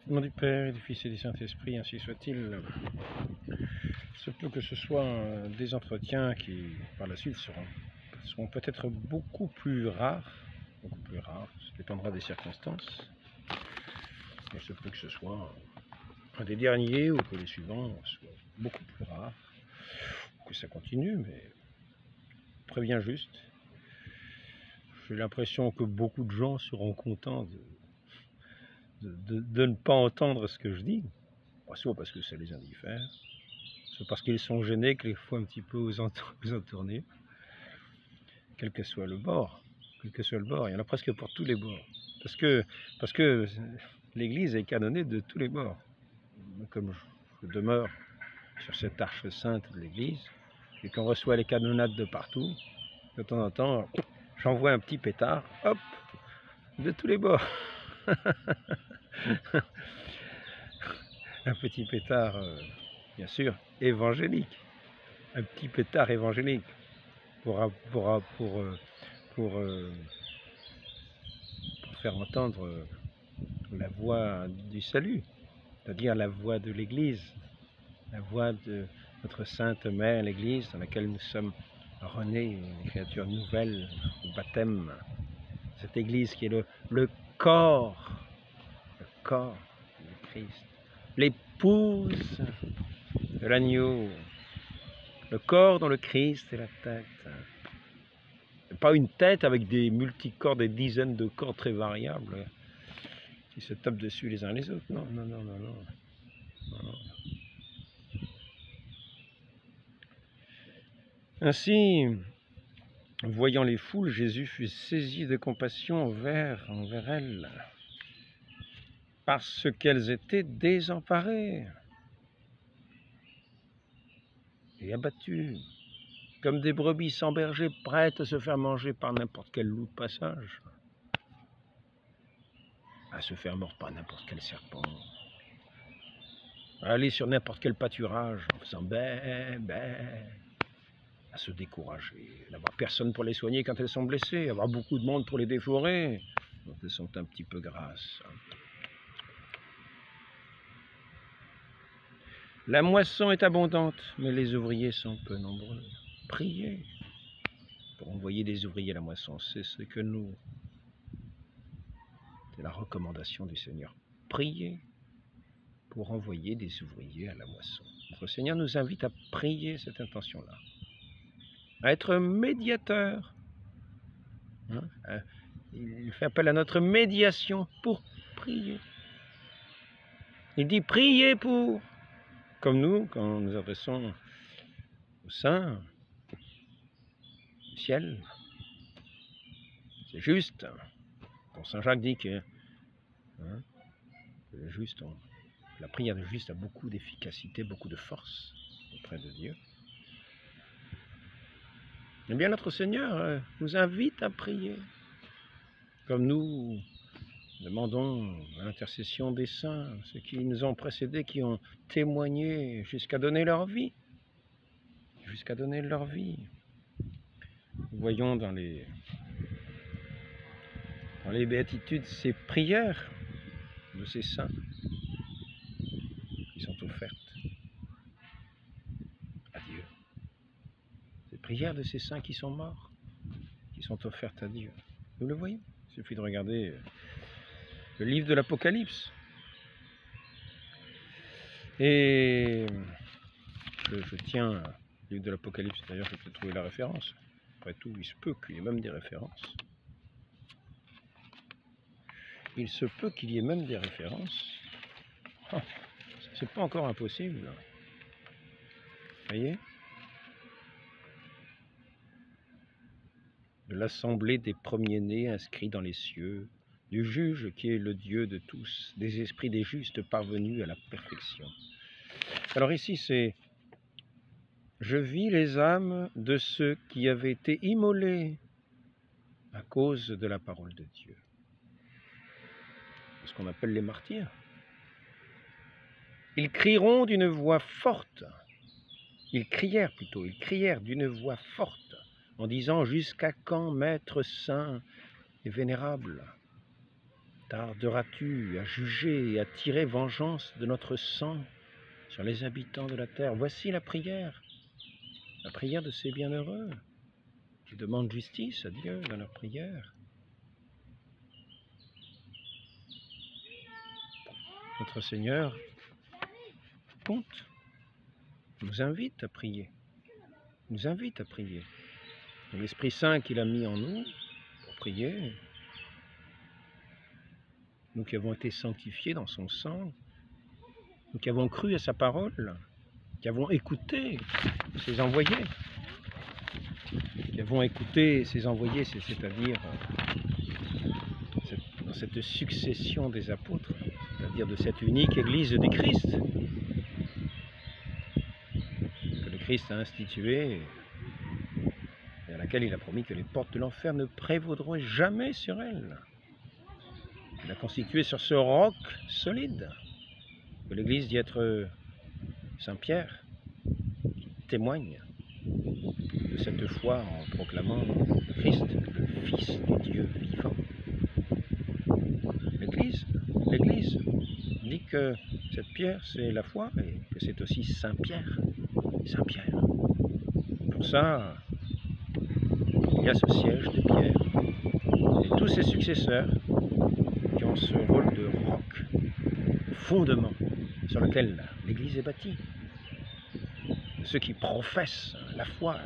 Au nom du Père et du Fils et du Saint-Esprit, ainsi soit-il. Se peut que ce soit des entretiens qui, par la suite, seront peut-être beaucoup plus rares. Ça dépendra des circonstances. Il se peut que ce soit un des derniers ou que les suivants soient beaucoup plus rares. Que ça continue, mais préviens juste. J'ai l'impression que beaucoup de gens seront contents de ne pas entendre ce que je dis. Soit parce que ça les indiffère, soit parce qu'ils sont gênés que les fois un petit peu aux entournures. Quel que soit le bord. Il y en a presque pour tous les bords. Parce que l'Église est canonnée de tous les bords. Comme je demeure sur cette arche sainte de l'Église, et qu'on reçoit les canonnades de partout, de temps en temps, j'envoie un petit pétard, hop, de tous les bords. Un petit pétard, bien sûr, évangélique. Un petit pétard évangélique pour faire entendre la voix du salut, c'est-à-dire la voix de l'Église, la voix de notre Sainte Mère, l'Église, dans laquelle nous sommes renés, une créature nouvelle au baptême. Cette Église qui est le corps du Christ, l'épouse de l'agneau, le corps dont le Christ est la tête. Pas une tête avec des multicorps, des dizaines de corps très variables qui se tapent dessus les uns les autres. Non. Ainsi, voyant les foules, Jésus fut saisi de compassion envers elles, parce qu'elles étaient désemparées et abattues, comme des brebis sans berger, prêtes à se faire manger par n'importe quel loup de passage, à se faire mordre par n'importe quel serpent, à aller sur n'importe quel pâturage en faisant à se décourager, n'avoir personne pour les soigner quand elles sont blessées, avoir beaucoup de monde pour les déforer quand elles sont un petit peu grasses. La moisson est abondante, mais les ouvriers sont peu nombreux. Priez pour envoyer des ouvriers à la moisson. C'est la recommandation du Seigneur. Priez pour envoyer des ouvriers à la moisson. Notre Seigneur nous invite à prier cette intention-là, à être médiateur. Il fait appel à notre médiation pour prier. Il dit priez pour, comme nous, quand nous adressons au Saint du ciel. C'est juste. Quand Saint Jacques dit que la prière de juste a beaucoup d'efficacité, beaucoup de force auprès de Dieu. Eh bien, notre Seigneur nous invite à prier, comme nous demandons l'intercession des saints, ceux qui nous ont précédés, qui ont témoigné jusqu'à donner leur vie. Nous voyons dans les béatitudes ces prières de ces saints qui sont offertes à Dieu. Ces prières de ces saints qui sont morts, qui sont offertes à Dieu. Nous le voyons. Il suffit de regarder le livre de l'Apocalypse. Et je tiens le livre de l'Apocalypse, d'ailleurs je peux trouver la référence. Après tout, il se peut qu'il y ait même des références. C'est pas encore impossible. Vous voyez? De l'assemblée des premiers-nés inscrits dans les cieux, du juge qui est le Dieu de tous, des esprits des justes parvenus à la perfection. Alors ici, c'est « Je vis les âmes de ceux qui avaient été immolés à cause de la parole de Dieu. » Ce qu'on appelle les martyrs. Ils crieront d'une voix forte. Ils crièrent d'une voix forte en disant « Jusqu'à quand, Maître saint et vénérable ?» Tarderas-tu à juger et à tirer vengeance de notre sang sur les habitants de la terre? Voici la prière de ces bienheureux qui demandent justice à Dieu dans leur prière. Notre Seigneur compte, nous invite à prier, L'Esprit Saint qu'il a mis en nous pour prier, nous qui avons été sanctifiés dans son sang, nous qui avons cru à sa parole, qui avons écouté ses envoyés, c'est-à-dire dans cette succession des apôtres, c'est-à-dire de cette unique Église du Christ, que le Christ a instituée et à laquelle il a promis que les portes de l'enfer ne prévaudront jamais sur elle. Il a constitué sur ce roc solide que l'Église dit être Saint Pierre, qui témoigne de cette foi en proclamant le Christ, le Fils du Dieu vivant. L'Église dit que cette pierre, c'est la foi et que c'est aussi Saint Pierre. Pour ça, il y a ce siège de pierre et tous ses successeurs qui ont ce rôle de roc, fondement sur lequel l'Église est bâtie. Ceux qui professent la foi,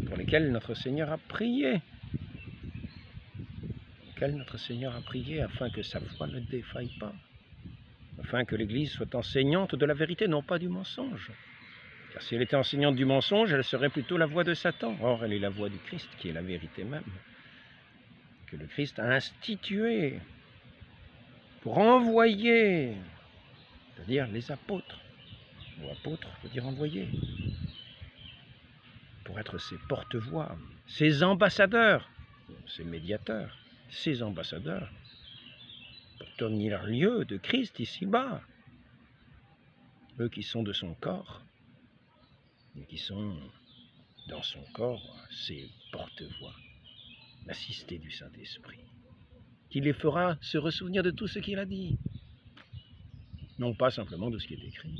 pour lesquels notre Seigneur a prié, afin que sa foi ne défaille pas, afin que l'Église soit enseignante de la vérité, non pas du mensonge. Car si elle était enseignante du mensonge, elle serait plutôt la voix de Satan. Or, elle est la voix du Christ, qui est la vérité même, que le Christ a instituée pour envoyer, c'est-à-dire les apôtres. Ou apôtres veut dire envoyer, pour être ses porte-voix, ses ambassadeurs, ses médiateurs, ses ambassadeurs, pour tenir lieu de Christ ici-bas. Eux qui sont de son corps, et qui sont dans son corps ses porte-voix, l'assisté du Saint-Esprit, qui les fera se ressouvenir de tout ce qu'il a dit, non pas simplement de ce qui est écrit.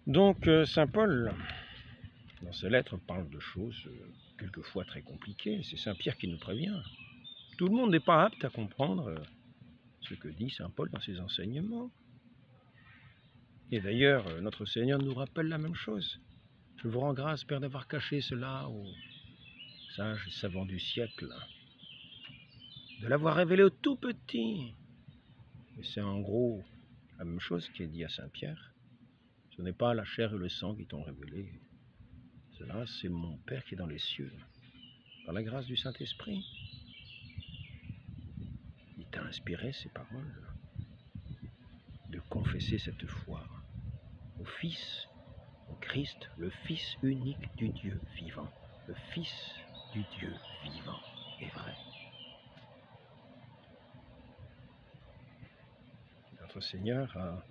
Donc, Saint Paul, dans ses lettres, parle de choses quelquefois très compliquées. C'est Saint Pierre qui nous prévient. Tout le monde n'est pas apte à comprendre ce que dit Saint Paul dans ses enseignements. Et d'ailleurs, notre Seigneur nous rappelle la même chose. Je vous rends grâce, Père, d'avoir caché cela aux sages et savants du siècle, de l'avoir révélé aux tout petits. Et c'est en gros la même chose qui est dit à Saint Pierre. Ce n'est pas la chair et le sang qui t'ont révélé. Cela, c'est mon Père qui est dans les cieux, par la grâce du Saint-Esprit. Il t'a inspiré ces paroles, de confesser cette foi au Fils, au Christ, le Fils unique du Dieu vivant. Le Fils du Dieu vivant est vrai. Notre Seigneur a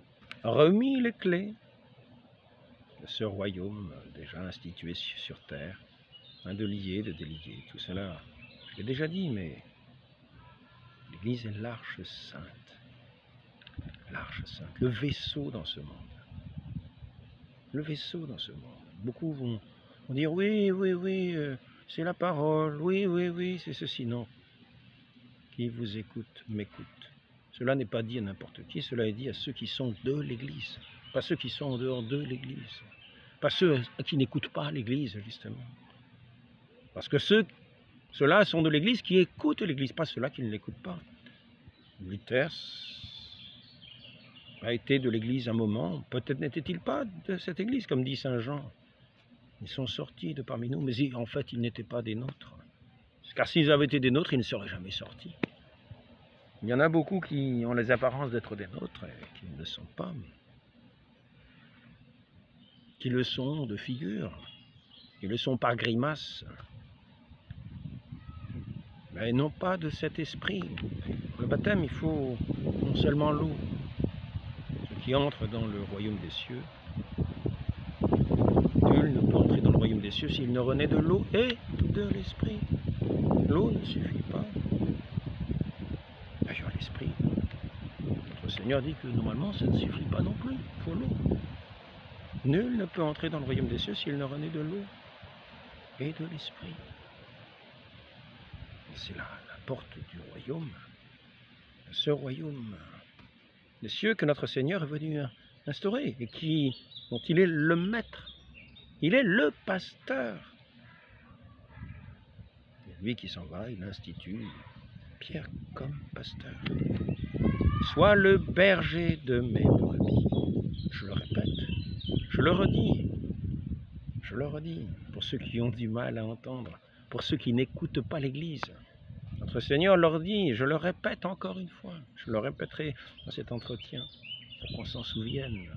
remis les clés de ce royaume déjà institué sur terre, de lier, de délier, tout cela, je l'ai déjà dit, mais l'Église est l'arche sainte, le vaisseau dans ce monde. Beaucoup vont dire oui, c'est la parole, oui, c'est ceci, non. Qui vous écoute, m'écoute. Cela n'est pas dit à n'importe qui, cela est dit à ceux qui sont de l'Église, pas ceux qui sont en dehors de l'Église, pas ceux qui n'écoutent pas l'Église, justement. Parce que ceux-là sont de l'Église qui écoutent l'Église, pas ceux-là qui ne l'écoutent pas. Luther a été de l'Église un moment, peut-être n'était-il pas de cette Église, comme dit Saint Jean. Ils sont sortis de parmi nous, mais en fait, ils n'étaient pas des nôtres. Car s'ils avaient été des nôtres, ils ne seraient jamais sortis. Il y en a beaucoup qui ont les apparences d'être des nôtres et qui ne le sont pas, qui le sont de figure, qui le sont par grimace, mais non pas de cet esprit. Pour le baptême, il faut non seulement l'eau. Ceux qui entre dans le royaume des cieux. Nul ne peut entrer dans le royaume des cieux s'il ne renaît de l'eau et de l'esprit. L'eau ne suffit pas. D'ailleurs, l'esprit. Notre Seigneur dit que normalement, ça ne suffit pas non plus. Il faut l'eau. Nul ne peut entrer dans le royaume des cieux s'il ne renaît de l'eau et de l'esprit. C'est la porte du royaume, de ce royaume des cieux que notre Seigneur est venu instaurer et dont il est le maître. Il est le pasteur. Et lui qui s'en va, il institue Pierre comme pasteur. Sois le berger de mes brebis. Je le répète, je le redis, pour ceux qui ont du mal à entendre, pour ceux qui n'écoutent pas l'Église. Notre Seigneur leur dit, je le répète encore une fois, je le répéterai dans cet entretien, pour qu'on s'en souvienne.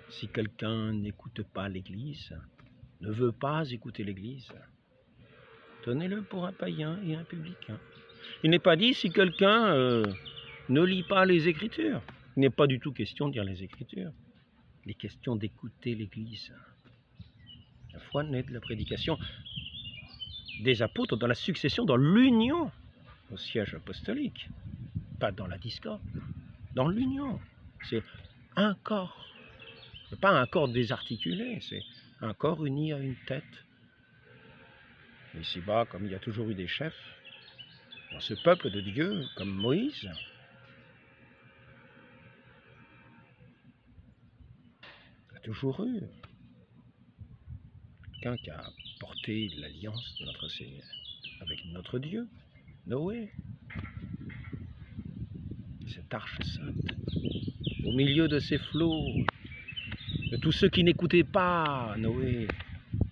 Si quelqu'un n'écoute pas l'Église, ne veut pas écouter l'Église, tenez-le pour un païen et un publicain. Il n'est pas dit si quelqu'un ne lit pas les Écritures. Il n'est pas du tout question de lire les Écritures. Il est question d'écouter l'Église. La foi naît de la prédication des apôtres dans la succession, dans l'union au siège apostolique. Pas dans la discorde, dans l'union. C'est un corps. Ce n'est pas un corps désarticulé, c'est un corps uni à une tête. Ici-bas, comme il y a toujours eu des chefs, dans ce peuple de Dieu, comme Moïse, il y a toujours eu quelqu'un qui a porté l'alliance de notre Seigneur avec notre Dieu, Noé, cette arche sainte, au milieu de ces flots, de tous ceux qui n'écoutaient pas Noé,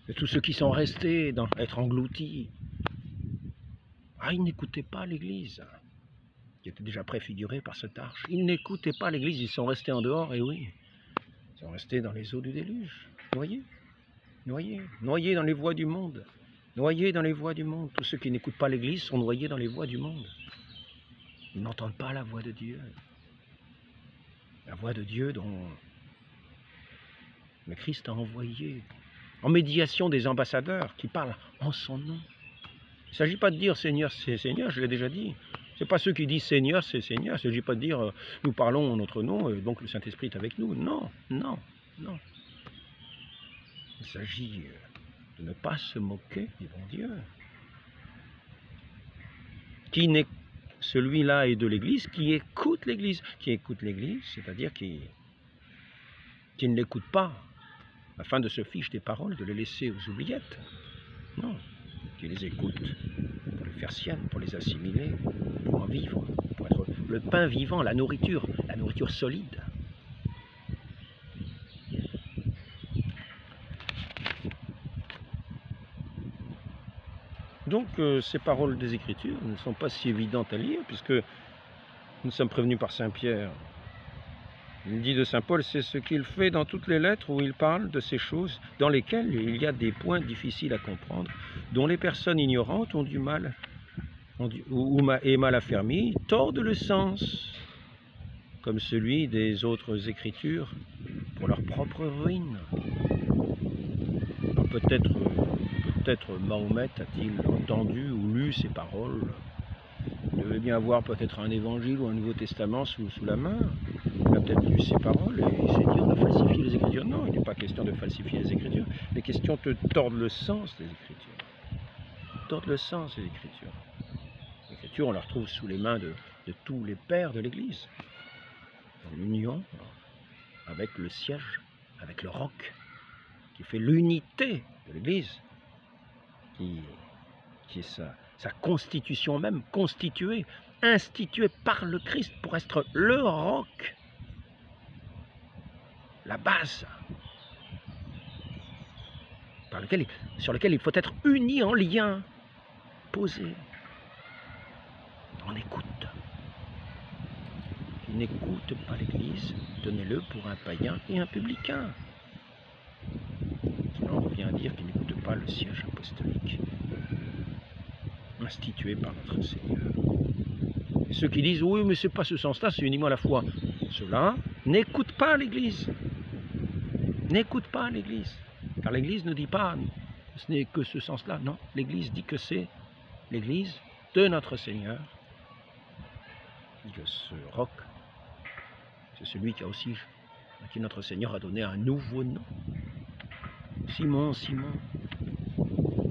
de tous ceux qui sont restés dans être engloutis. Ah, ils n'écoutaient pas l'Église, qui était déjà préfigurée par cette arche. Ils n'écoutaient pas l'Église, ils sont restés en dehors, et oui, ils sont restés dans les eaux du déluge, noyés, noyés dans les voies du monde, noyés dans les voies du monde. Tous ceux qui n'écoutent pas l'Église sont noyés dans les voies du monde. Ils n'entendent pas la voix de Dieu, dont le Christ a envoyé, en médiation des ambassadeurs qui parlent en son nom. Il ne s'agit pas de dire Seigneur, c'est Seigneur, je l'ai déjà dit. Ce n'est pas ceux qui disent Seigneur, c'est Seigneur. Il ne s'agit pas de dire nous parlons en notre nom, et donc le Saint-Esprit est avec nous. Non, non, non. Il s'agit de ne pas se moquer du bon Dieu. Qui n'est celui-là est de l'Église, qui écoute l'Église. Qui écoute l'Église, c'est-à-dire qui ne l'écoute pas, afin de se fiche des paroles, de les laisser aux oubliettes. Non, qui les écoute pour les faire siennes, pour les assimiler, pour en vivre, pour être le pain vivant, la nourriture solide. Donc ces paroles des Écritures ne sont pas si évidentes à lire, puisque nous sommes prévenus par Saint Pierre. Il dit de Saint Paul, c'est ce qu'il fait dans toutes les lettres où il parle de ces choses dans lesquelles il y a des points difficiles à comprendre, dont les personnes ignorantes ont du mal, et mal affermis, tordent le sens, comme celui des autres Écritures, pour leur propre ruine. Peut-être Mahomet a-t-il entendu ou lu ces paroles. Il devait bien avoir peut-être un évangile ou un Nouveau Testament sous la main. Il a peut-être lu ces paroles et il s'est dit on a falsifié les Écritures. Non, il n'est pas question de falsifier les Écritures. Les questions te tordent le sens des Écritures. Tordent le sens des Écritures. Les Écritures, on les retrouve sous les mains de tous les pères de l'Église. Dans l'union avec le siège, avec le roc, qui fait l'unité de l'Église, qui est sa constitution même, constituée, instituée par le Christ pour être le roc, la base, sur lequel il faut être uni en lien, posé, en écoute. Qui n'écoute pas l'Église, tenez-le pour un païen et un publicain. On revient à dire qu'il n'écoute pas le siège apostolique institué par notre Seigneur. Et ceux qui disent, oui, mais c'est pas ce sens-là, c'est uniquement la foi. Ceux-là n'écoutent pas l'Église. N'écoutent pas l'Église. Car l'Église ne dit pas, ce n'est que ce sens-là. Non, l'Église dit que c'est l'Église de notre Seigneur. Que ce roc, c'est celui qui a aussi, à qui notre Seigneur a donné un nouveau nom. Simon, Simon,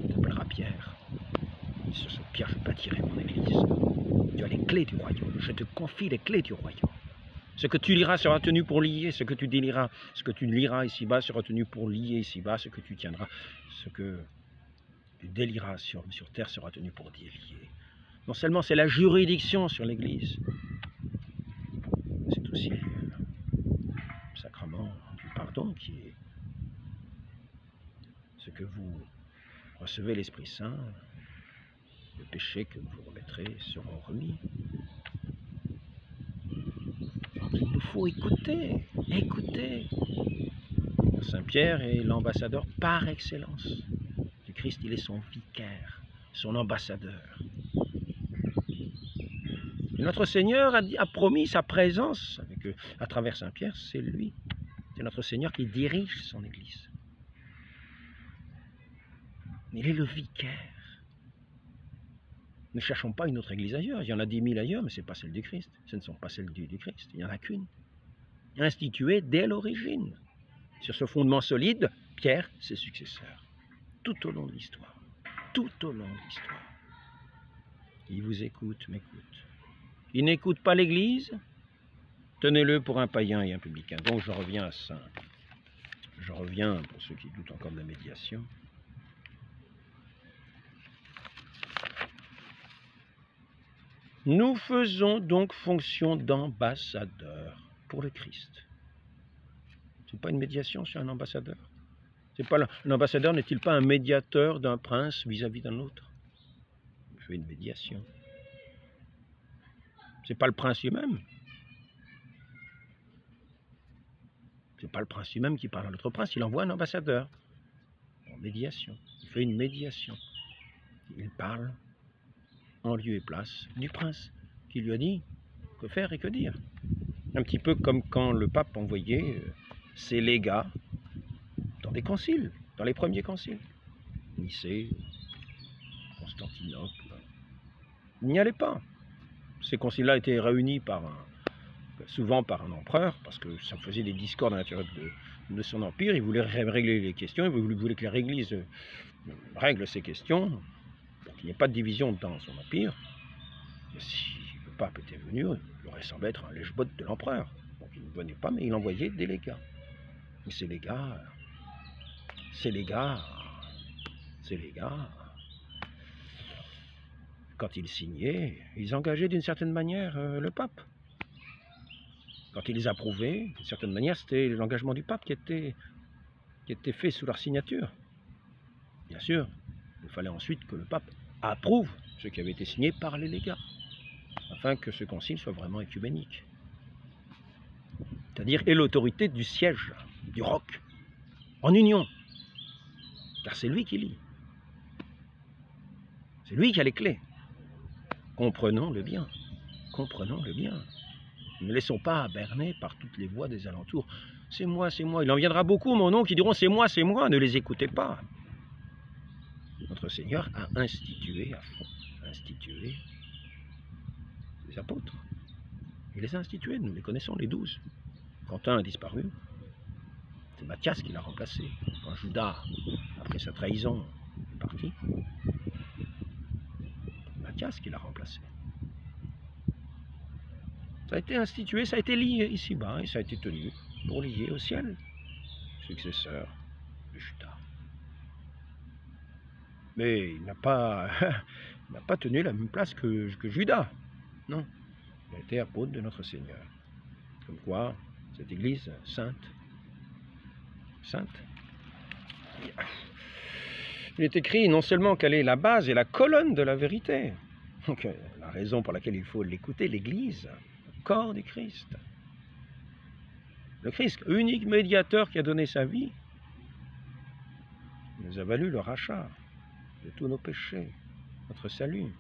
tu t'appelleras Pierre. Et sur cette pierre, je bâtirai mon Église. Tu as les clés du royaume. Je te confie les clés du royaume. Ce que tu liras sera tenu pour lier, ce que tu déliras, ce que tu liras ici-bas sera tenu pour lier ici-bas, ce que tu tiendras, ce que tu délieras sur terre sera tenu pour délier. Non seulement c'est la juridiction sur l'Église, c'est aussi le sacrement du pardon qui est ce que vous recevez l'Esprit Saint, les péchés que vous remettrez seront remis. Il nous faut écouter, écouter. Saint Pierre est l'ambassadeur par excellence du Christ, il est son vicaire, son ambassadeur. Et notre Seigneur a promis sa présence à travers Saint Pierre, c'est lui. C'est notre Seigneur qui dirige son Église. Il est le vicaire. Ne cherchons pas une autre Église ailleurs. Il y en a 10 000 ailleurs, mais ce n'est pas celle du Christ. Ce ne sont pas celles du Christ. Il n'y en a qu'une. Instituée dès l'origine. Sur ce fondement solide, Pierre, ses successeurs. Tout au long de l'histoire. Tout au long de l'histoire. Il vous écoute, m'écoute. Il n'écoute pas l'Église, tenez-le pour un païen et un publicain. Donc je reviens à ça. Je reviens, pour ceux qui doutent encore de la médiation. Nous faisons donc fonction d'ambassadeur pour le Christ. Ce n'est pas une médiation sur un ambassadeur. L'ambassadeur n'est-il pas un médiateur d'un prince vis-à-vis d'un autre? Il fait une médiation. Ce n'est pas le prince lui-même. Ce n'est pas le prince lui-même qui parle à l'autre prince, il envoie un ambassadeur en médiation. Il fait une médiation. Il parle en lieu et place du prince qui lui a dit que faire et que dire. Un petit peu comme quand le pape envoyait ses légats dans des conciles, dans les premiers conciles. Nicée, Constantinople. Il n'y allait pas. Ces conciles-là étaient réunis souvent par un empereur, parce que ça faisait des discordes à l'intérieur de son empire. Il voulait régler les questions, il voulait que l'Église règle ces questions, pour qu'il n'y ait pas de division dans son empire. Et si le pape était venu, il aurait semblé être un lèche-bot de l'empereur. Donc il ne venait pas, mais il envoyait des légats. Et ces légats, quand ils signaient, ils engageaient d'une certaine manière le pape. Quand ils les approuvaient, d'une certaine manière, c'était l'engagement du pape qui était fait sous leur signature. Bien sûr, il fallait ensuite que le pape approuve ce qui avait été signé par les légats, afin que ce concile soit vraiment œcuménique. C'est-à-dire ait l'autorité du siège, du roc, en union. Car c'est lui qui lit. C'est lui qui a les clés. Comprenons-le bien. Comprenons-le bien. Ne laissons pas berner par toutes les voix des alentours. C'est moi, c'est moi. Il en viendra beaucoup, mon nom, qui diront c'est moi, c'est moi. Ne les écoutez pas. Notre Seigneur a institué à fond, les apôtres. Il les a institués, nous les connaissons, les 12. Quand un a disparu, c'est Matthias qui l'a remplacé. Quand Judas, après sa trahison, est parti, c'est Matthias qui l'a remplacé. Ça a été institué, ça a été lié ici-bas, et ça a été tenu pour lier au ciel, successeur de Judas. Mais il n'a pas tenu la même place que Judas, non. Il a été apôtre de notre Seigneur. Comme quoi, cette Église sainte, il est écrit non seulement qu'elle est la base et la colonne de la vérité, donc la raison pour laquelle il faut l'écouter, l'Église, le corps du Christ. Le Christ, unique médiateur qui a donné sa vie, nous a valu le rachat de tous nos péchés, notre salut.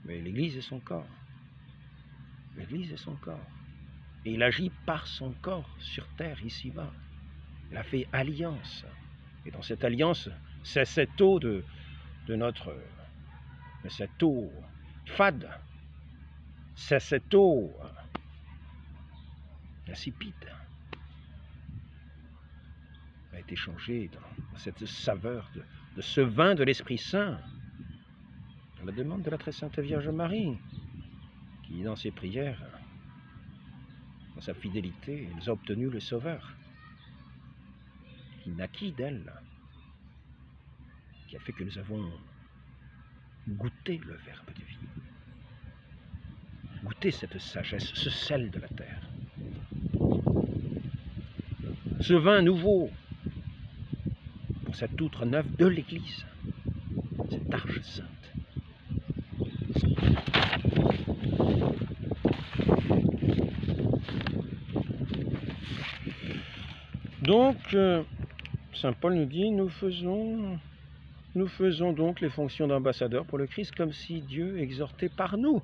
Mais l'Église est son corps. L'Église est son corps. Et il agit par son corps sur terre, ici-bas. Il a fait alliance. Et dans cette alliance, c'est cette eau de cette eau fade, c'est cette eau insipide, a été changée dans cette saveur de ce vin de l'Esprit Saint, à la demande de la très sainte Vierge Marie, qui dans ses prières, dans sa fidélité, elle a obtenu le Sauveur, qui naquit d'elle, qui a fait que nous avons goûté le Verbe de vie, goûté cette sagesse, ce sel de la terre, ce vin nouveau pour cette outre neuve de l'Église, cette arche sainte. Donc, saint Paul nous dit, nous faisons donc les fonctions d'ambassadeurs pour le Christ comme si Dieu exhortait par nous.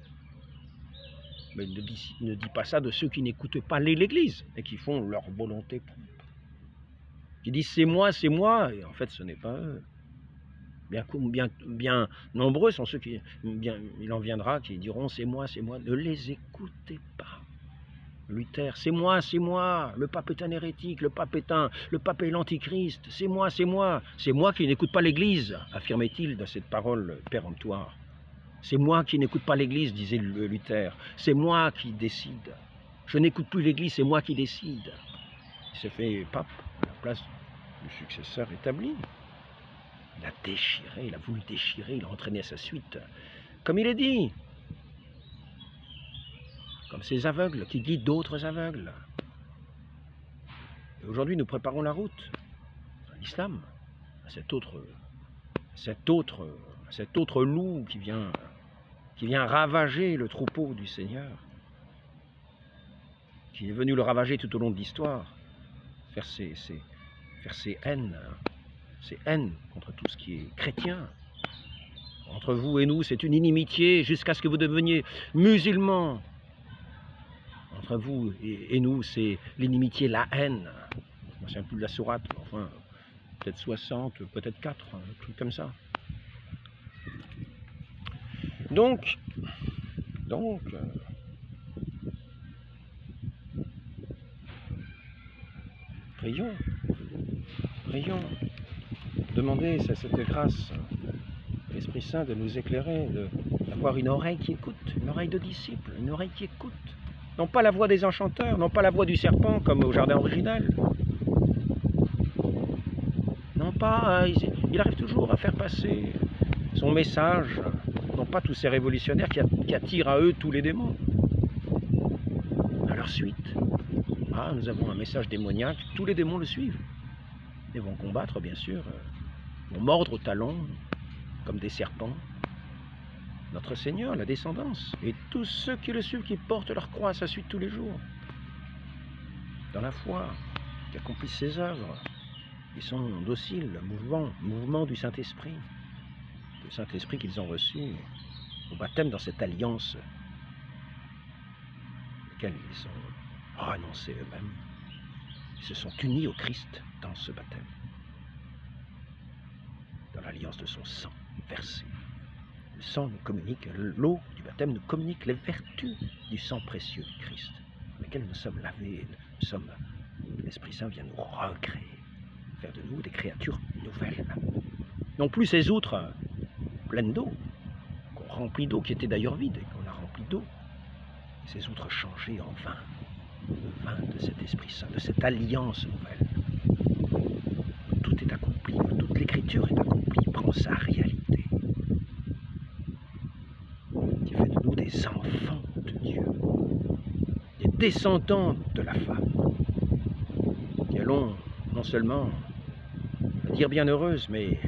Mais il ne dit pas ça de ceux qui n'écoutent pas l'Église et qui font leur volonté. Qui disent c'est moi, et en fait ce n'est pas eux. Bien nombreux sont ceux qui, il en viendra, qui diront c'est moi, ne les écoutez pas. Luther, c'est moi, le pape est un hérétique, le pape est l'antichrist, c'est moi qui n'écoute pas l'Église, affirmait-il dans cette parole péremptoire. C'est moi qui n'écoute pas l'Église, disait Luther, c'est moi qui décide. Je n'écoute plus l'Église, c'est moi qui décide. Il s'est fait pape à la place du successeur établi. Il a déchiré, il a voulu déchirer, il a entraîné à sa suite. Comme il est dit, comme ces aveugles qui guident d'autres aveugles. Aujourd'hui, nous préparons la route à l'islam, à cet autre loup qui vient ravager le troupeau du Seigneur, qui est venu le ravager tout au long de l'histoire, faire ses haines contre tout ce qui est chrétien. Entre vous et nous, c'est une inimitié jusqu'à ce que vous deveniez musulmans. Entre vous et nous, c'est l'inimitié, la haine. Je ne me souviens plus de la sourate, enfin, peut-être 60, peut-être 4, un truc comme ça. Donc, prions, demandez cette grâce à l'Esprit Saint de nous éclairer, d'avoir une oreille qui écoute, une oreille de disciple, une oreille qui écoute. Non pas la voix des enchanteurs, non pas la voix du serpent comme au jardin original. Non pas, il arrive toujours à faire passer son message, non pas tous ces révolutionnaires qui attirent à eux tous les démons. À leur suite, nous avons un message démoniaque, tous les démons le suivent. Ils vont combattre, bien sûr, vont mordre au talon, comme des serpents, notre Seigneur, la descendance, et tous ceux qui le suivent, qui portent leur croix à sa suite tous les jours, dans la foi, qui accomplissent ses œuvres, qui sont dociles, mouvement du Saint-Esprit, le Saint-Esprit qu'ils ont reçu au baptême dans cette alliance, laquelle ils ont renoncé eux-mêmes, ils se sont unis au Christ dans ce baptême, dans l'alliance de son sang versé. Le sang nous communique, l'eau du baptême nous communique les vertus du sang précieux du Christ, dans lesquelles nous sommes lavés, l'Esprit Saint vient nous recréer, faire de nous des créatures nouvelles. Non plus ces outres pleines d'eau, qu'on remplit d'eau, qui étaient d'ailleurs vides, et qu'on a rempli d'eau, ces outres changées en vin, le vin de cet Esprit Saint, de cette alliance nouvelle. Tout est accompli, toute l'Écriture est accomplie, prend sa réalité. Qui fait de nous des enfants de Dieu, des descendants de la femme, qui allons non seulement dire bienheureuse, mais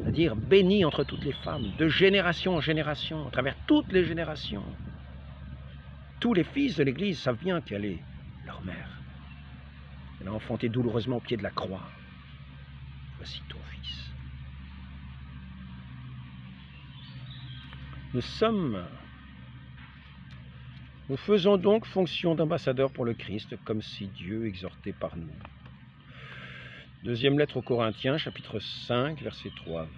à dire bénie entre toutes les femmes, de génération en génération, à travers toutes les générations. Tous les fils de l'Église savent bien qu'elle est leur mère. Elle a enfanté douloureusement au pied de la croix. Voici ton fils. Nous sommes Nous faisons donc fonction d'ambassadeurs pour le Christ, comme si Dieu exhortait par nous. Deuxième lettre aux Corinthiens, chapitre 5, versets 3 à 20.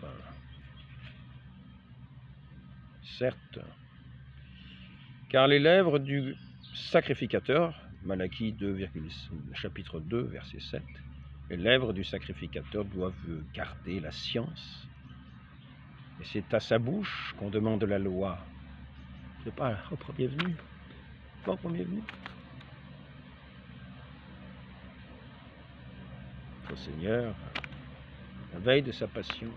Certes, car les lèvres du sacrificateur, Malachie 2, chapitre 2, verset 7, les lèvres du sacrificateur doivent garder la science, et c'est à sa bouche qu'on demande la loi. C'est pas au premier venu. Pas au premier venu. Notre Seigneur, la veille de sa passion,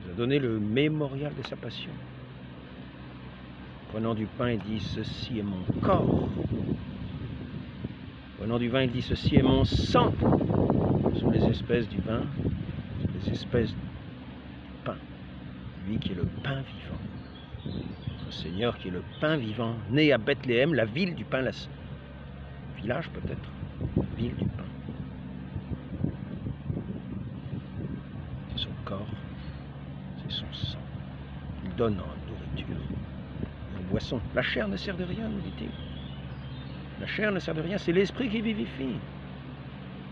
nous a donné le mémorial de sa passion. Prenant du pain, il dit, ceci est mon corps. Prenant du vin, il dit, ceci est mon sang. Ce sont les espèces du vin, les espèces du pain. Lui qui est le pain vivant. Notre Seigneur qui est le pain vivant, né à Bethléem, la ville du pain, village peut-être, ville du pain. C'est son corps, c'est son sang. Il donne en nourriture, en boisson. La chair ne sert de rien, nous dit-il. La chair ne sert de rien, c'est l'esprit qui vivifie.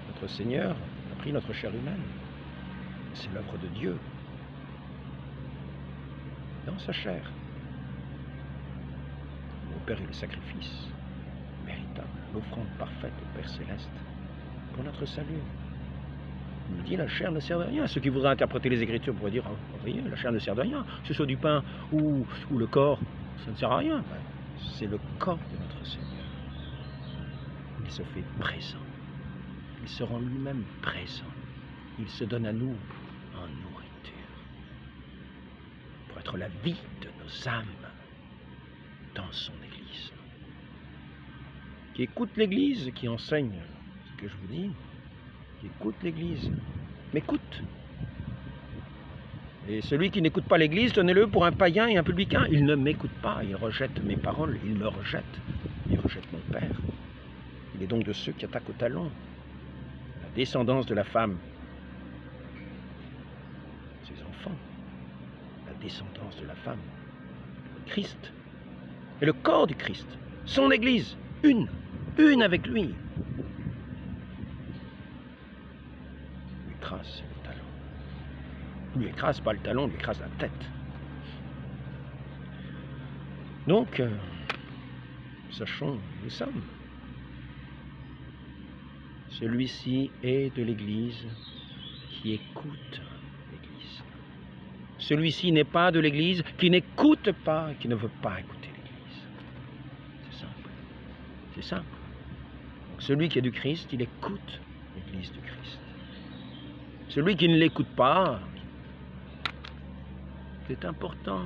Notre Seigneur a pris notre chair humaine. C'est l'œuvre de Dieu. Dans sa chair. Il opère le sacrifice véritable, l'offrande parfaite au Père Céleste pour notre salut. Il nous dit la chair ne sert de rien. Ceux qui voudraient interpréter les Écritures pourraient dire, vous voyez, la chair ne sert de rien. Que ce soit du pain ou le corps, ça ne sert à rien. C'est le corps de notre Seigneur. Il se fait présent. Il se rend lui-même présent. Il se donne à nous en nourriture. Pour être la vie de nos âmes dans son Église. Qui écoute l'Église, qui enseigne ce que je vous dis, qui écoute l'Église, m'écoute. Et celui qui n'écoute pas l'Église, tenez-le pour un païen et un publicain. Il ne m'écoute pas, il rejette mes paroles, il me rejette, il rejette mon Père. Il est donc de ceux qui attaquent au talon. La descendance de la femme, ses enfants, la descendance de la femme, le Christ, et le corps du Christ, son Église, une avec lui. Lui écrase le talon. Lui écrase pas le talon, lui écrase la tête. Donc, sachons, nous sommes. Celui-ci est de l'Église qui écoute l'Église. Celui-ci n'est pas de l'Église qui n'écoute pas, qui ne veut pas écouter l'Église. C'est simple. C'est simple. Donc, celui qui est du Christ, il écoute l'Église du Christ. Celui qui ne l'écoute pas, c'est important.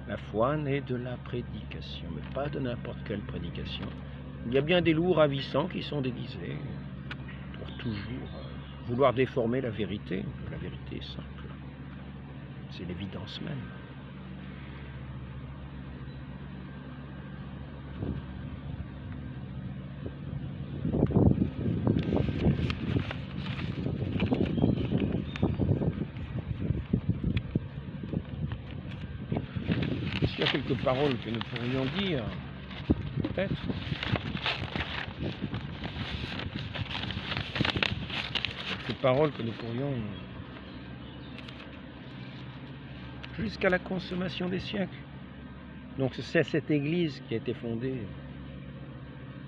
La foi naît de la prédication, mais pas de n'importe quelle prédication. Il y a bien des loups ravissants qui sont déguisés pour toujours vouloir déformer la vérité. La vérité est simple. C'est l'évidence même. Est-ce qu'il y a quelques paroles que nous pourrions dire? Peut-être. Quelques paroles que nous pourrions, jusqu'à la consommation des siècles. Donc c'est cette Église qui a été fondée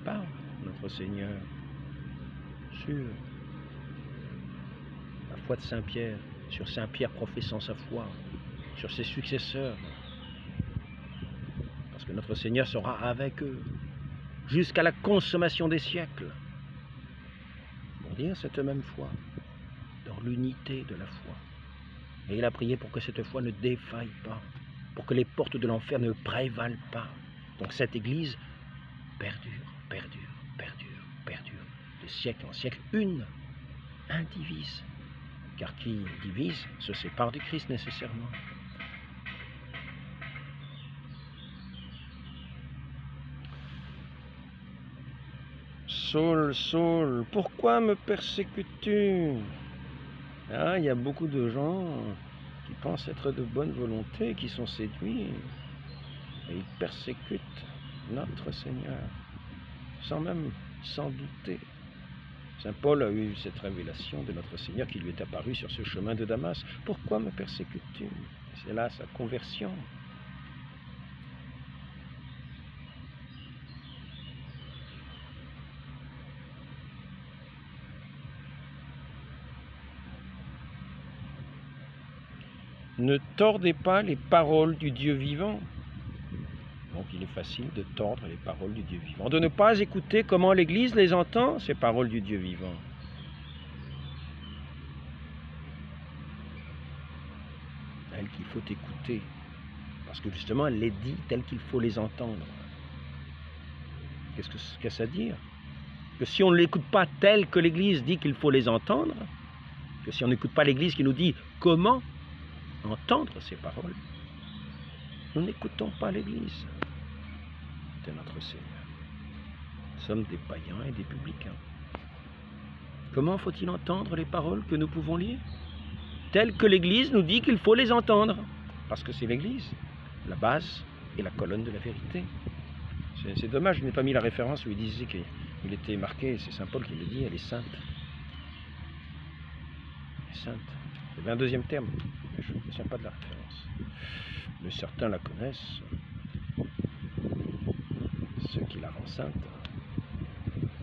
par notre Seigneur sur la foi de Saint Pierre, sur Saint Pierre professant sa foi, sur ses successeurs. Parce que notre Seigneur sera avec eux jusqu'à la consommation des siècles. Pour dire cette même foi, dans l'unité de la foi. Et il a prié pour que cette foi ne défaille pas, pour que les portes de l'enfer ne prévalent pas. Donc cette Église perdure, perdure, perdure, perdure, de siècle en siècle, une, indivise. Car qui divise se sépare du Christ nécessairement. Saul, Saul, pourquoi me persécutes-tu? Ah, il y a beaucoup de gens qui pensent être de bonne volonté, qui sont séduits, et ils persécutent notre Seigneur, sans même s'en douter. Saint Paul a eu cette révélation de notre Seigneur qui lui est apparu sur ce chemin de Damas. Pourquoi me persécutes-tu? C'est là sa conversion. Ne tordez pas les paroles du Dieu vivant. Donc il est facile de tordre les paroles du Dieu vivant, de ne pas écouter comment l'Église les entend, ces paroles du Dieu vivant. Elles qu'il faut écouter, parce que justement elle les dit telles qu'il faut les entendre. Qu'est-ce à dire? Que si on ne l'écoute pas telles que l'Église dit qu'il faut les entendre, que si on n'écoute pas l'Église qui nous dit comment entendre ces paroles, nous n'écoutons pas l'Église de notre Seigneur. Nous sommes des païens et des publicains. Comment faut-il entendre les paroles que nous pouvons lire? Telles que l'Église nous dit qu'il faut les entendre. Parce que c'est l'Église, la base et la colonne de la vérité. C'est dommage, je n'ai pas mis la référence où il disait qu'il était marqué, c'est Saint Paul qui le dit, elle est sainte. Elle est sainte. Il y avait un deuxième terme, mais je ne me souviens pas de la référence. Mais certains la connaissent, ceux qui la rendent sainte.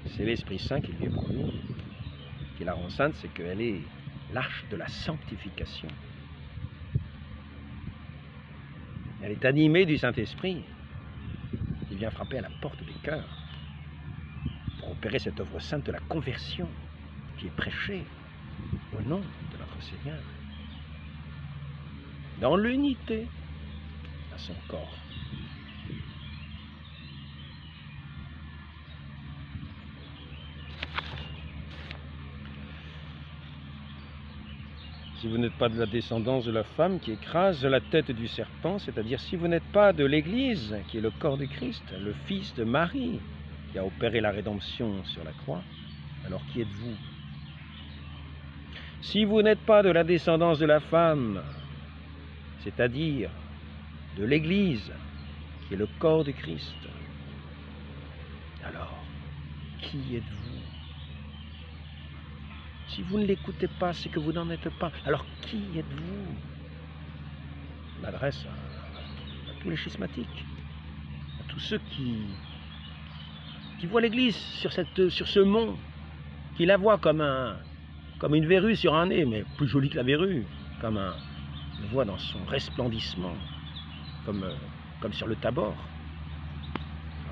C'est l'Esprit Saint qui lui est promis. Qui la rend sainte, c'est qu'elle est l'arche de la sanctification. Elle est animée du Saint-Esprit qui vient frapper à la porte des cœurs pour opérer cette œuvre sainte de la conversion qui est prêchée au nom de notre Seigneur dans l'unité à son corps. Si vous n'êtes pas de la descendance de la femme qui écrase la tête du serpent, c'est-à-dire si vous n'êtes pas de l'Église, qui est le corps du Christ, le Fils de Marie, qui a opéré la rédemption sur la croix, alors qui êtes-vous? Si vous n'êtes pas de la descendance de la femme, c'est-à-dire de l'Église, qui est le corps du Christ, alors qui êtes-vous? Si vous ne l'écoutez pas, c'est que vous n'en êtes pas. Alors qui êtes-vous? Je m'adresse à tous les schismatiques, à tous ceux qui voient l'Église sur ce mont, qui la voient comme une verrue sur un nez, mais plus jolie que la verrue, comme on le voit dans son resplendissement, comme sur le Tabor.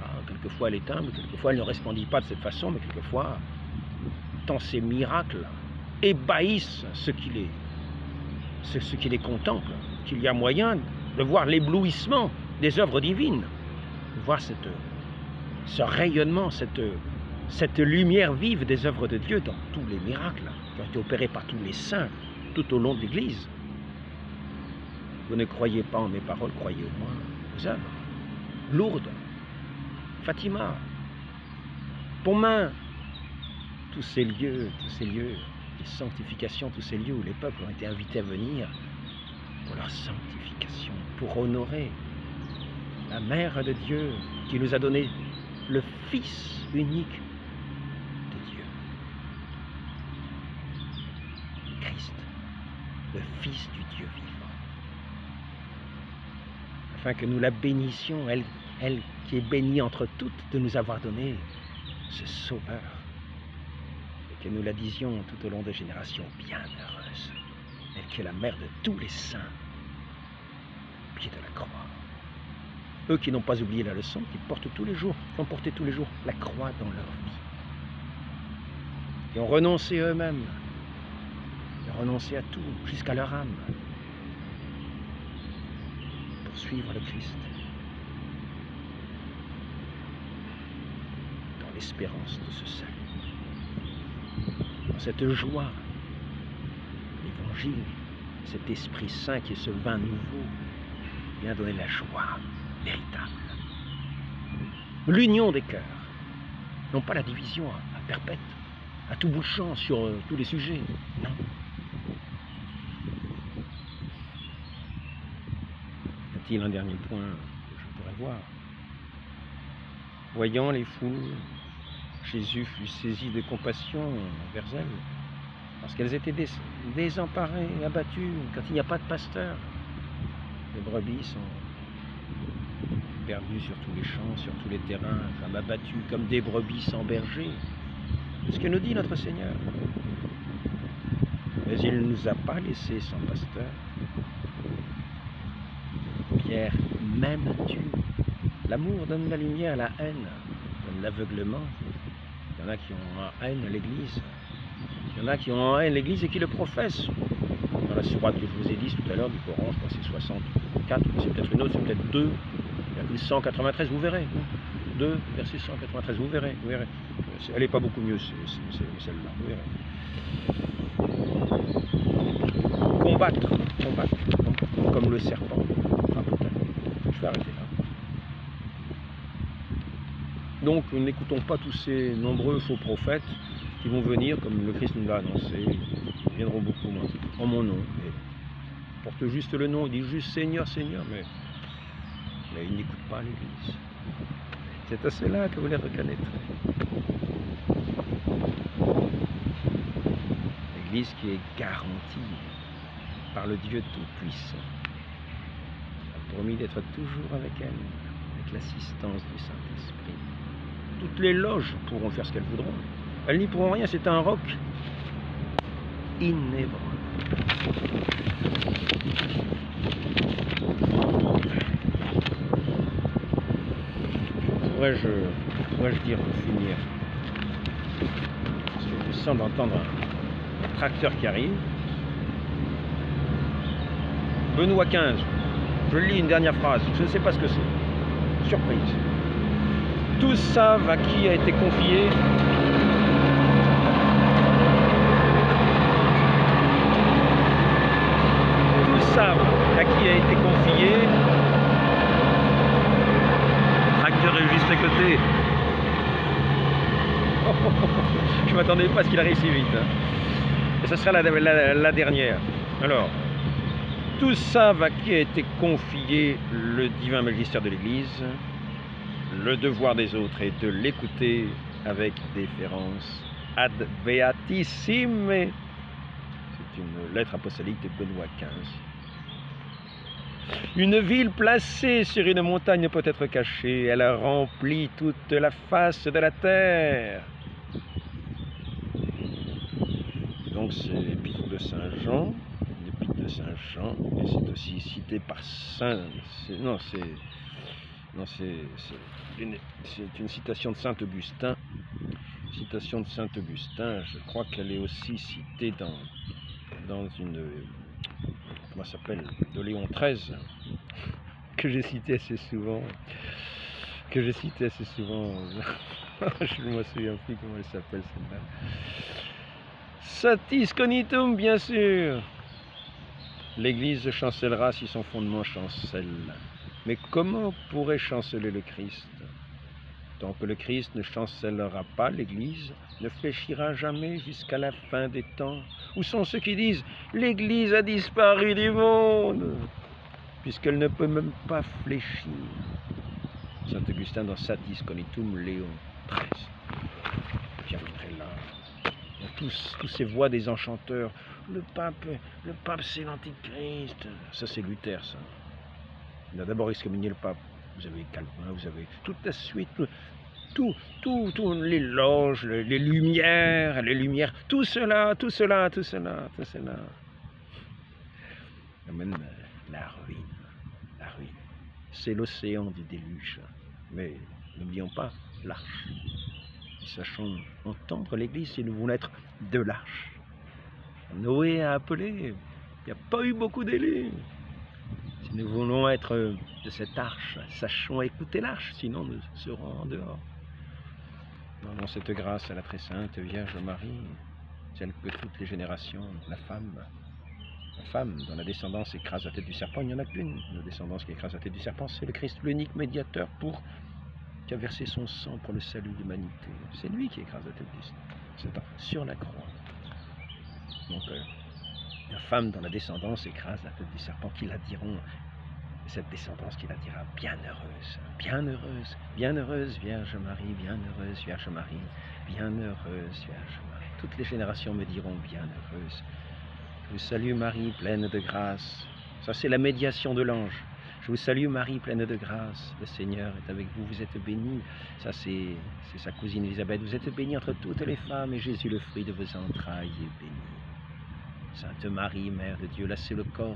Alors, quelquefois elle est humble, quelquefois elle ne resplendit pas de cette façon, mais quelquefois, tant ces miracles ébahissent ceux qui les contemplent, qu'il y a moyen de voir l'éblouissement des œuvres divines, de voir ce rayonnement, cette lumière vive des œuvres de Dieu dans tous les miracles qui ont été opérés par tous les saints tout au long de l'Église. Vous ne croyez pas en mes paroles, croyez au moins aux œuvres. Lourdes, Fatima, Pontmain, tous ces lieux de sanctification, tous ces lieux où les peuples ont été invités à venir pour leur sanctification, pour honorer la Mère de Dieu qui nous a donné le Fils unique de Dieu, Christ, le Fils du Dieu vivant, afin que nous la bénissions, elle qui est bénie entre toutes, de nous avoir donné ce Sauveur. Que nous la disions tout au long des générations, bienheureuse, elle qui est la mère de tous les saints, au pied de la croix. Eux qui n'ont pas oublié la leçon, qui portent tous les jours, qui ont porté tous les jours la croix dans leur vie, qui ont renoncé eux-mêmes, qui ont renoncé à tout, jusqu'à leur âme, pour suivre le Christ, dans l'espérance de ce salut. Dans cette joie, l'Évangile, cet Esprit Saint qui est ce vin nouveau, vient donner la joie véritable. L'union des cœurs, non pas la division à perpète, à tout bout de champ sur tous les sujets, non. est-il un dernier point que je pourrais voir? Voyant les foules, Jésus fut saisi de compassion envers elles, parce qu'elles étaient désemparées, abattues, quand il n'y a pas de pasteur. Les brebis sont perdues sur tous les champs, sur tous les terrains, comme abattues, comme des brebis sans berger. C'est ce que nous dit notre Seigneur. Mais il ne nous a pas laissés sans pasteur. Pierre m'aimes-tu? L'amour donne la lumière, la haine donne l'aveuglement. Il y en a qui ont en haine l'Église. Il y en a qui ont en haine l'Église et qui le professent. Dans la sourate que je vous ai dit tout à l'heure du Coran, je crois que c'est 64, c'est peut-être une autre, c'est peut-être 2,193, vous verrez. 2, verset 193, vous verrez. Elle n'est pas beaucoup mieux, celle-là, vous verrez. Combattre, comme le serpent. Je vais arrêter là. Donc, n'écoutons pas tous ces nombreux faux prophètes qui vont venir, comme le Christ nous l'a annoncé. Ils viendront beaucoup en mon nom. Ils portent juste le nom, ils disent juste Seigneur, Seigneur, mais ils n'écoutent pas l'Église. C'est à cela que vous les reconnaîtrez. L'Église qui est garantie par le Dieu Tout-Puissant. Il a promis d'être toujours avec elle, avec l'assistance du Saint-Esprit. Toutes les loges pourront faire ce qu'elles voudront. Elles n'y pourront rien, c'est un roc inébranlable. Pourrais-je dire pour finir? Parce que je sens d'entendre un tracteur qui arrive. Benoît 15. Je lis une dernière phrase. Je ne sais pas ce que c'est. Surprise. Tous savent à qui a été confié le tracteur est juste à côté. Je ne m'attendais pas à ce qu'il arrive si vite. Et ce sera la dernière. Alors, tous savent à qui a été confié le divin magistère de l'Église. Le devoir des autres est de l'écouter avec déférence. Ad beatissime. C'est une lettre apostolique de Benoît 15. Une ville placée sur une montagne peut être cachée. Elle remplit toute la face de la terre. Donc c'est l'épître de Saint Jean. L'épître de Saint Jean. Et c'est aussi cité par Saint... Non, c'est une citation de Saint Augustin. Citation de Saint Augustin, je crois qu'elle est aussi citée dans une... Comment ça s'appelle? De Léon XIII, que j'ai cité assez souvent. Je ne me souviens plus comment elle s'appelle celle-là. Satis cognitum, bien sûr. L'Église chancellera si son fondement chancelle. Mais comment pourrait chanceler le Christ? Tant que le Christ ne chancellera pas, l'Église ne fléchira jamais jusqu'à la fin des temps. Où sont ceux qui disent « l'Église a disparu du monde » puisqu'elle ne peut même pas fléchir. Saint Augustin dans Satis Cognitum, Léon XIII. J'arriverai là. Il y a tous ces voix des enchanteurs. Le pape c'est l'antichrist. Ça c'est Luther, ça. Il a d'abord excommunié le pape. Vous avez Calvin, vous avez toute la suite, tout les loges, les lumières, tout cela. Même la ruine. C'est l'océan du déluge. Mais n'oublions pas l'arche. Sachons entendre l'Église si nous voulons être de l'arche. Noé a appelé, il n'y a pas eu beaucoup d'élus. Si nous voulons être de cette arche, sachons écouter l'arche, sinon nous serons en dehors. Dans cette grâce à la très sainte Vierge Marie, celle que toutes les générations, la femme dont la descendance écrase la tête du serpent, il n'y en a qu'une, la descendance qui écrase la tête du serpent, c'est le Christ, l'unique médiateur qui a versé son sang pour le salut de l'humanité. C'est lui qui écrase la tête du serpent, sur la croix. Donc, la femme dont la descendance écrase la tête du serpent, qui la diront? cette descendance qui la dira bienheureuse Vierge Marie, bienheureuse Vierge Marie, bienheureuse Vierge Marie. Toutes les générations me diront bienheureuse. Je vous salue Marie, pleine de grâce. Ça c'est la médiation de l'ange. Je vous salue Marie, pleine de grâce. Le Seigneur est avec vous, vous êtes bénie. Ça c'est sa cousine Élisabeth. Vous êtes bénie entre toutes les femmes et Jésus, le fruit de vos entrailles, est béni. Sainte Marie, Mère de Dieu, là c'est le corps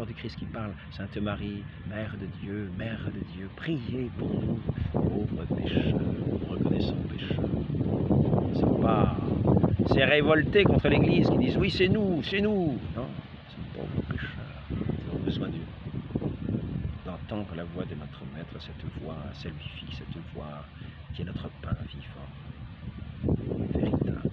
du Christ qui parle. Sainte Marie, Mère de Dieu, priez pour nous, pauvres pécheurs, reconnaissons pécheurs. Ils sont pas ces révoltés contre l'Église qui disent oui c'est nous, non, ces pauvres pécheurs, ils ont besoin d'entendre la voix de notre Maître, cette voix salvifique, cette voix qui est notre pain vivant, véritable.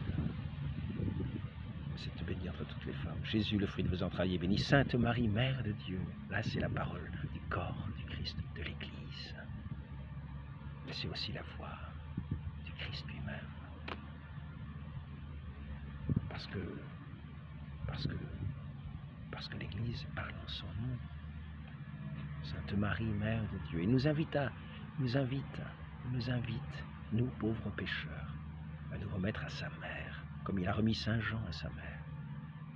C'est béni entre toutes les femmes. Jésus, le fruit de vos entrailles, est béni. Sainte Marie, Mère de Dieu. Là, c'est la parole du corps du Christ, de l'Église. Mais c'est aussi la voix du Christ lui-même. Parce que l'Église parle en son nom. Sainte Marie, Mère de Dieu. Il nous invite, nous pauvres pécheurs, à nous remettre à sa mère, comme il a remis Saint Jean à sa mère.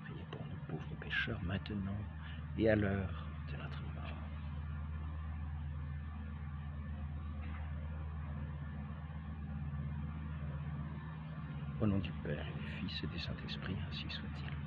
Priez pour nous pauvres pécheurs, maintenant et à l'heure de notre mort. Au nom du Père et du Fils et du Saint-Esprit, ainsi soit-il.